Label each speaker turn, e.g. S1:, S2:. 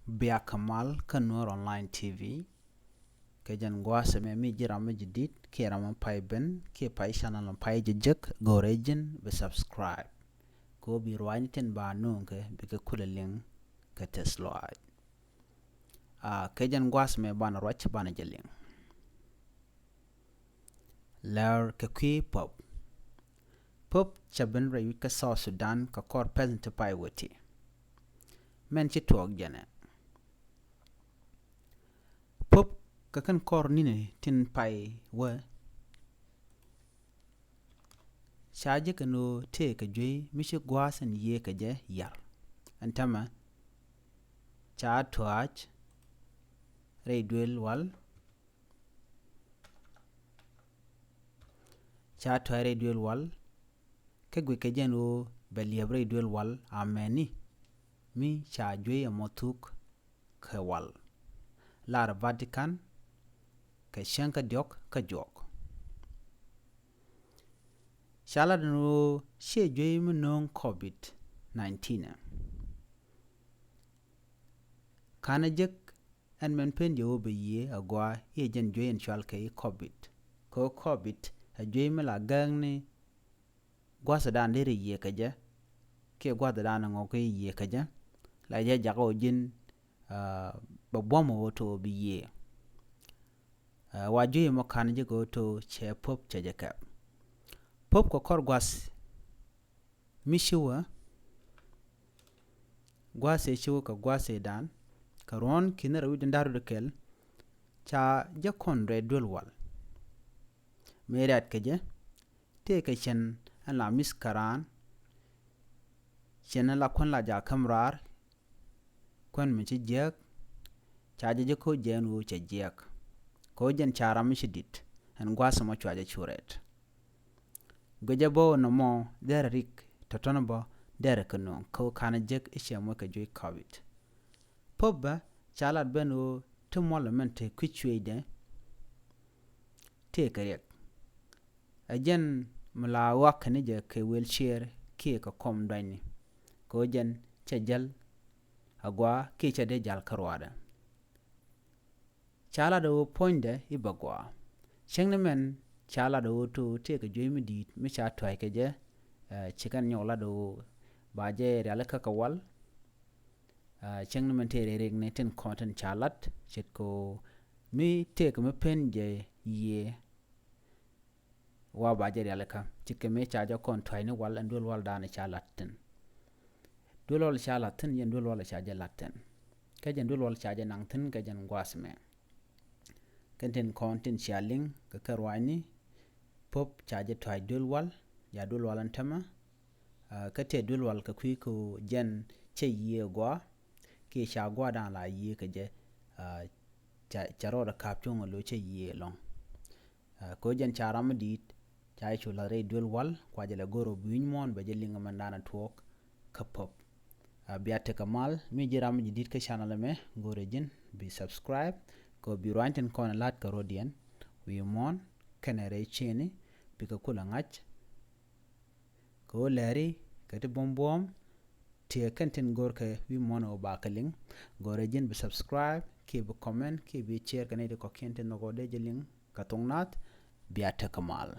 S1: bia kamal ka Nuer online TV kejan gwasa me mi jira me jidit ke raman pai ben ke pai channel pai jijek go region be subscribe ko bi rwani ten ba nunke bi ke kuleling ke tesloy kejan gwasa me bana roch bana jeling Läär ke kui pop chaben re ka South Sudan ka kor peasant pai woti men ci tuok jene pop ka kan kor nine tin pai wa chaje ka no te ka jwe mishi gwasan ye ka je yar antama cha tuach re duel wal cha tuare duel wal ka gwe ka jeno beliabre duel wal ameni mi cha jwe motuk ka wal Läär Vatican ka shanka diok ka jok shala no she jwe non COVID-19 kana jek en men pen yo be ye agwa ye jen jwe en shal ka COVID a jwe me la gang ni gwasa dan dere ye ka je ke gwada dan ngo ke ye ka je la je jago jin ba bomo to bi ye wajue mo kan je go to che pop che je ka pop ko kor gwas mishiwa gwase chiwo ka gwase dan karon kinara widin daru de kel cha je kon re dulwal merat ke je te ka chen an la miskaran chen la kon la ja kamrar kon mi ci jek chaje je ko jenu che jek ko jen chara mi shidit an gwasa mo chwaje churet goje bo no mo der rik totono bo der kanu ko kana jek ishe mo ka joy covid pobba chalat beno to mollamente kwichwede te karek ajen mala wakne je ke wheelchair ke ka kom dani ko jen chejal agwa ke chede jal karwada chala do poinde ibagwa chengne men chala do to te ka jemi dit mi cha toy ke je chikan nyola do baje rala ka kawal chengne men te regne ten content chalat chit ko mi te ka me pen je ye wa baje rala ka chike me cha jo kon toy ne wal andul wal dana chalat ten dulol chalat ten yen dulol cha je laten ka jen dulol cha je nang ten ka jen gwasme kenten content sharing ka karwani pop chaje toy dulwal ya dulwal antama kate dulwal ka kwi ko jen che ye gwa ke sha gwa dan la ye ka je charo da kapchung lo che ye long ko jen charam dit chai chula re dulwal kwa je la goro buin mon ba je linga mandana tuok ka pop biate kamal mi jiram jidit ka channel me gore jin bi subscribe ko bi ranten kon lat ka rodien wi mon kenere cheni bika kula ngach ko leri kati bombom tie kantin gorka wi mono bakaling gore jin bi subscribe ke bi comment ke bi share kanede ko kenten no gode jeling ka thoknath biate kamal